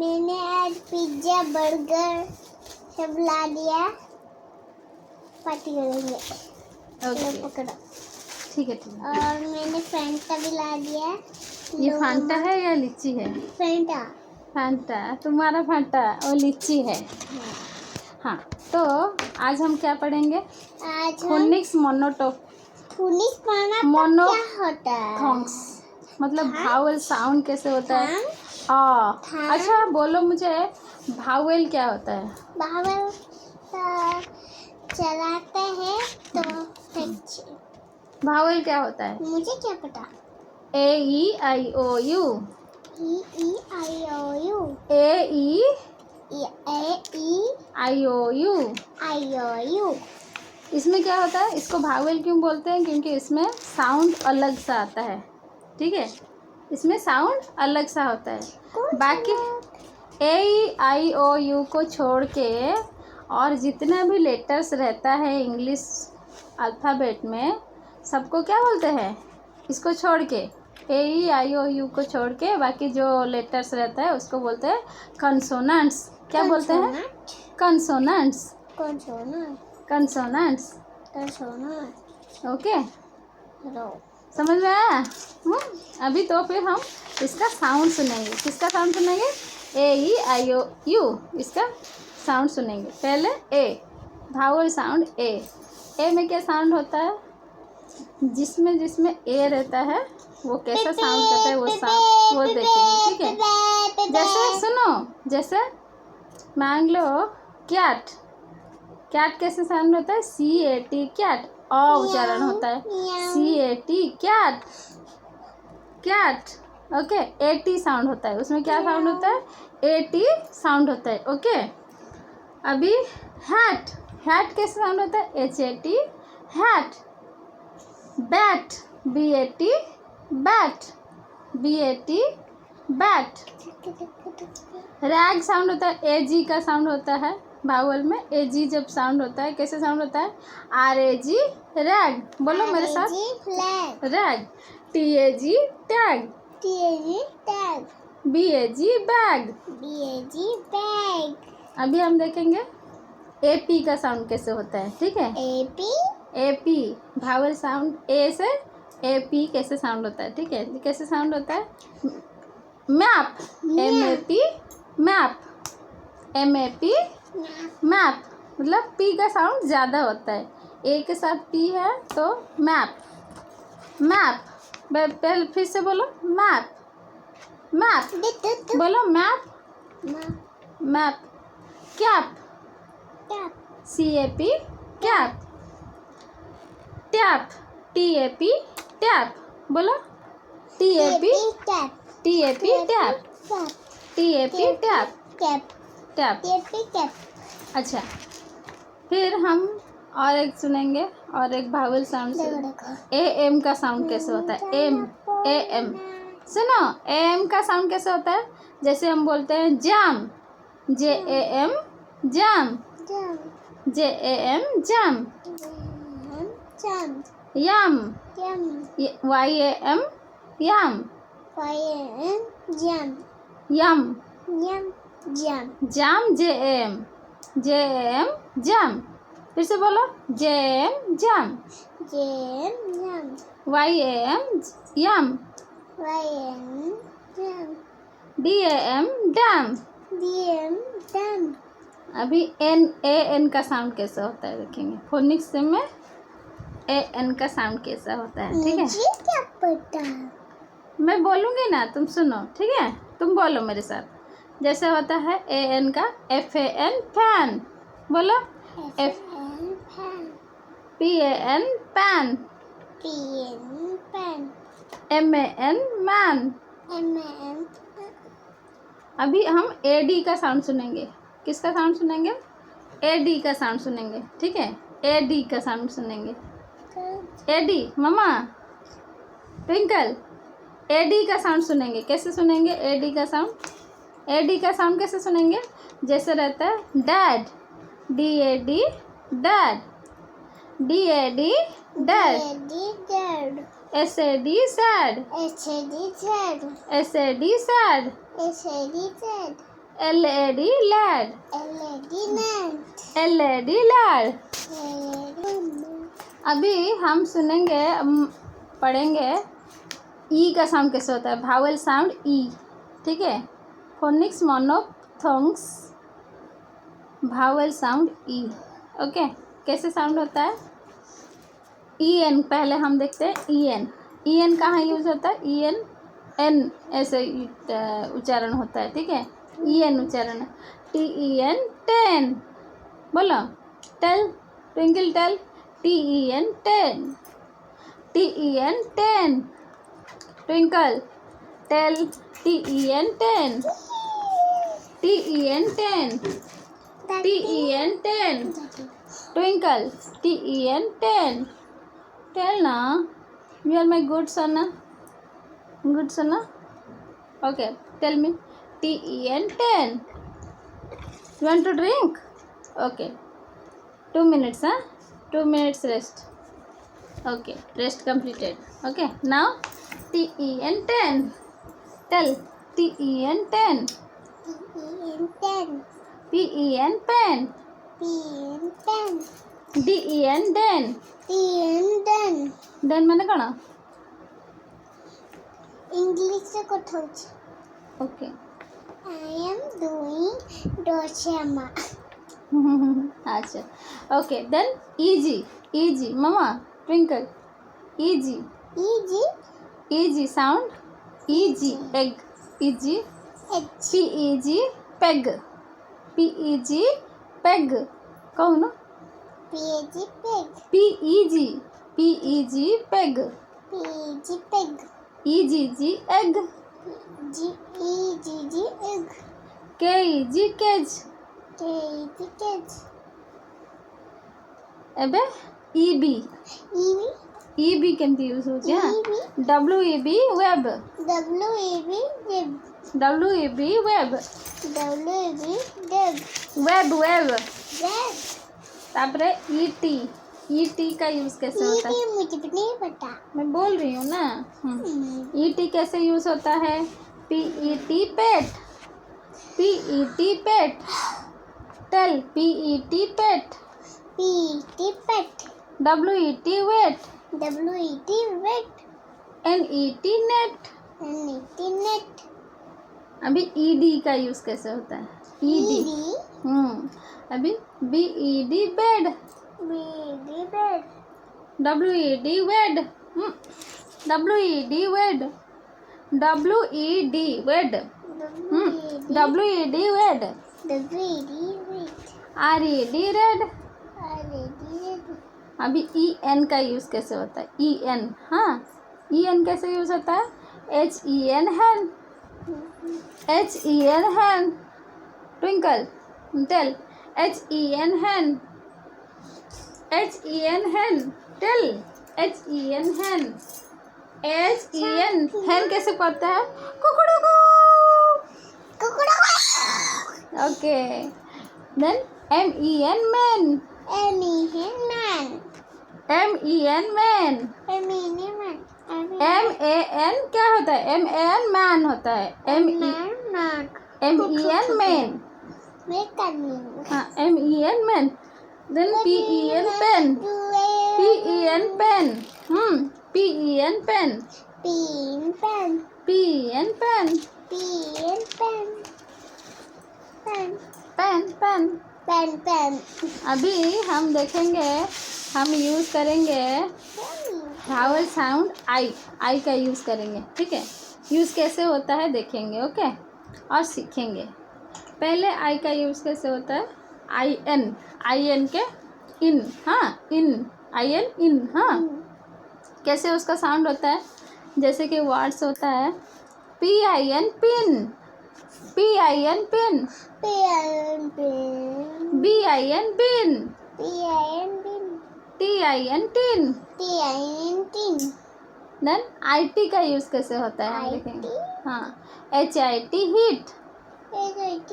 मैंने आज pizza burger सब ला दिया। पार्टी करेंगे। ओके पकड़ो। ठीक है ठीक है। और मैंने फैंटा भी ला दिया। ये फांटा है या लीची है? फैंटा। फांटा तुम्हारा फांटा और लीची है। हाँ तो आज हम क्या पढ़ेंगे? आज फोनिक्स मोनोटोन फोनिक्स मोनो क्या होता है? थॉन्ग्स मतलब भावल साउंड कैसे होता है? था? अच्छा बोलो मुझे, भावल क्या होता है? बावल चलाते हैं तो भावल क्या होता है? मुझे क्या पता। A E I O U. E I O U. A E E I O U. I O U. इसमें क्या होता है? इसको भावल क्यों बोलते हैं? क्योंकि इसमें साउंड अलग सा आता है। ठीक है, इसमें साउंड अलग सा होता है। बाकी ए आई ओ यू को छोड़ के और जितना भी लेटर्स रहता है इंग्लिश अल्फ़ाबेट में, सबको क्या बोलते हैं? इसको छोड़ के, ए आई ओ यू को छोड़ के बाकी जो लेटर्स रहता है उसको बोलते हैं कंसोनेंट्स। क्या बोलते हैं? कंसोनेंट्स। कंसोनेंट्स। ओके, समझ में आया? अभी तो फिर हम इसका साउंड सुनेंगे। किसका साउंड सुनेंगे? ए ई आई ओ यू, इसका साउंड सुनेंगे। पहले ए, भावल साउंड ए। ए में क्या साउंड होता है? जिसमें जिसमें ए रहता है वो कैसा साउंड करता है वो देखेंगे। ठीक है, जैसे सुनो, जैसे मान लो कैट। कैट कैसे साउंड होता है? C A T cat. अ उच्चारण होता है C A T cat. Cat. Okay, A T sound होता है। उसमें क्या साउंड होता है? ए टी साउंड होता है। ओके, अभी हैट। हैट कैसे साउंड होता है? H A T hat. Bat, B A T bat. B A T bat. Rag sound होता है, ए जी का साउंड होता है भावल में। ए जी जब साउंड होता है कैसे साउंड होता है? R A G rag. बोलो मेरे साथ, rag. T A G tag. B A G bag. अभी हम देखेंगे ए पी का साउंड कैसे होता है। ठीक है, ए पी भावल साउंड ए से ए पी कैसे साउंड होता है। ठीक है, कैसे साउंड होता है? Map, M A P map. M A P map मतलब पी का साउंड ज़्यादा होता है। ए के साथ पी है तो मैप। मैप, पहले फिर से बोलो, मैप। मैप बोलो, map. Map. Cap, C A P cap. Tap, T A P tap. बोलो, T A P tap. T A P tap. Tap. अच्छा, फिर हम और एक सुनेंगे, और एक भावल साउंड। ए एम का साउंड कैसे होता है? M, A M. सुनो, ए एम का साउंड कैसे होता है? जैसे हम बोलते हैं jam, J A M jam. J A M jam. Yum, Y A M yum. Yum. Jam, J A M. J A M jam. फिर से बोलो, J A M jam. Y A M yum. D A M dam. अभी N, A N का sound कैसा होता है देखेंगे। Phoenix में ए एन का साउंड कैसा होता है। ठीक है, क्या पता? मैं बोलूँगी ना, तुम सुनो। ठीक है, तुम बोलो मेरे साथ। जैसे होता है ए एन का, एफ ए एन फैन। बोलो, F P A N pan. M A N man. अभी हम ए डी का साउंड सुनेंगे। किसका साउंड सुनेंगे? ए डी का साउंड सुनेंगे। ठीक है, ए डी का साउंड सुनेंगे। ए डी, मम्मा ट्विंकल, ए डी का साउंड सुनेंगे। कैसे सुनेंगे ए डी का साउंड? ए डी का साउंड कैसे सुनेंगे? जैसे रहता है dad, D A D dad. D A D dad. S A D sad. S A D sad. LAD lad. LED man. LAD lad. LED. अभी हम सुनेंगे पढ़ेंगे ई का साउंड कैसे होता है. Vowel sound E. ठीक है. Phonics monophthongs vowel sound E. Okay. कैसे साउंड होता है. ई एन पहले हम देखते हैं. E N. ई एन कहाँ यूज होता है. ई एन एन ऐसे उच्चारण होता है. ठीक है. ई एन उच्चारण. TEN 10. बोलो. Tell. Twinkle tell. TEN 10. TEN 10. Twinkle tell. TEN 10. TEN 10. TEN 10. Twinkle. TEN 10. Tell na. You are my good son. Good son. Okay. Tell me. TEN 10. You want to drink? Okay. 2 minutes. 2 minutes rest. Okay. Rest completed. Okay. Now TEN 10. Tell. TEN 10. PEN 10. PEN pen. PEN pen. DEN den. DEN den. Den ମାନେ କ'ଣ? ଇଂଲିଶରେ କଥା ହଉଛି. Okay. I am doing Doshama. ଆଚ୍ଛା. Okay. ଦେନ୍ easy. Easy. ମାମା twinkle. Easy. Easy. Easy sound. Easy egg. Easy. H. PEG peg. PEG peg. କହୁନ. PEG peg. PEG. PEG peg. PEG peg. EGG egg. EGG egg. KEG cage. KEG cage. ଏବେ EB. EB. EB କେମିତି use ହେଉଛି. EB. WEB web. WEB web. WEB web. WEB web. web web. Web. तापरे ET. ET का use कैसे होता है. ET मुझे भी नहीं पता. मैं बोल रही हूँ ना. ET कैसे यूज़ होता है. PET pet. PET pet. Tell. PET pet. PET pet. WET wet. WET wet. NET net. NET net. अभी ED का यूज़ कैसे होता है. ED. अभी BED bed. BED bed. WED wed. WED wed. WED wed. WED wed. WED wet. RED red. RED red. अभी EN का use कैसे होता है. EN. हाँ. EN कैसे यूज़ होता है. HEN hen. HEN hen. Twinkle. Tell. HEN hen. HEN hen. Tell. HEN hen. HEN hen कैसे पढ़ता है. कुकुड़ुकू. Okay. Then MEN men. MEN man. MEN men. MEN man. MAN क्या होता है. MAN man होता है. man man. MEN men. मैं करनी. हाँ. MEN men. Then PEN pen. PEN pen. PEN pen. PEN pen. PEN pen. PEN pen. Pen. pen pen. Pen pen. अभी हम देखेंगे. हम यूज़ करेंगे भावल साउंड आई का यूज़ करेंगे. ठीक है. यूज़ कैसे होता है देखेंगे. ओके. और सीखेंगे. पहले आई का यूज़ कैसे होता है. IN के इन. हाँ. इन. IN इन. हाँ. कैसे उसका साउंड होता है. जैसे कि वर्ड्स होता है PIN pin. PIN pin. PIN pin. BIN bin. PIN bin. TIN tin. TIN tin. Then IT का यूज़ कैसे होता है हम देखेंगे. हाँ. HIT hit. FIT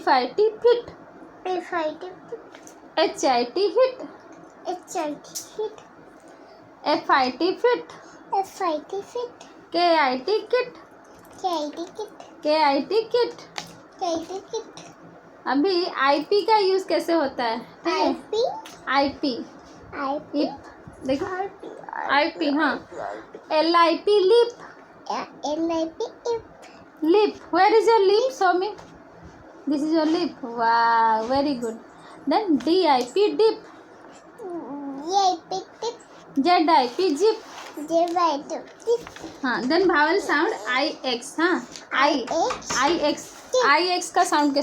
FIT fit. FIT HIT hit. HIT hit. FIT fit. FIT fit. KIT kit. KIT kit. KIT kit. KIT kit. अभी IP का use कैसे होता है? ठीक है. IP. इप. देखो. IP. हाँ. LIP lip. LIP ip. Lip. Where is your lip? Show me. This is your lip. Wow, very good. Then DIP dip. DIP tip. ZIP zip. JIP tip. हाँ. Then vowel sound IX. हाँ. I. IX. IX. IX का sound कैसे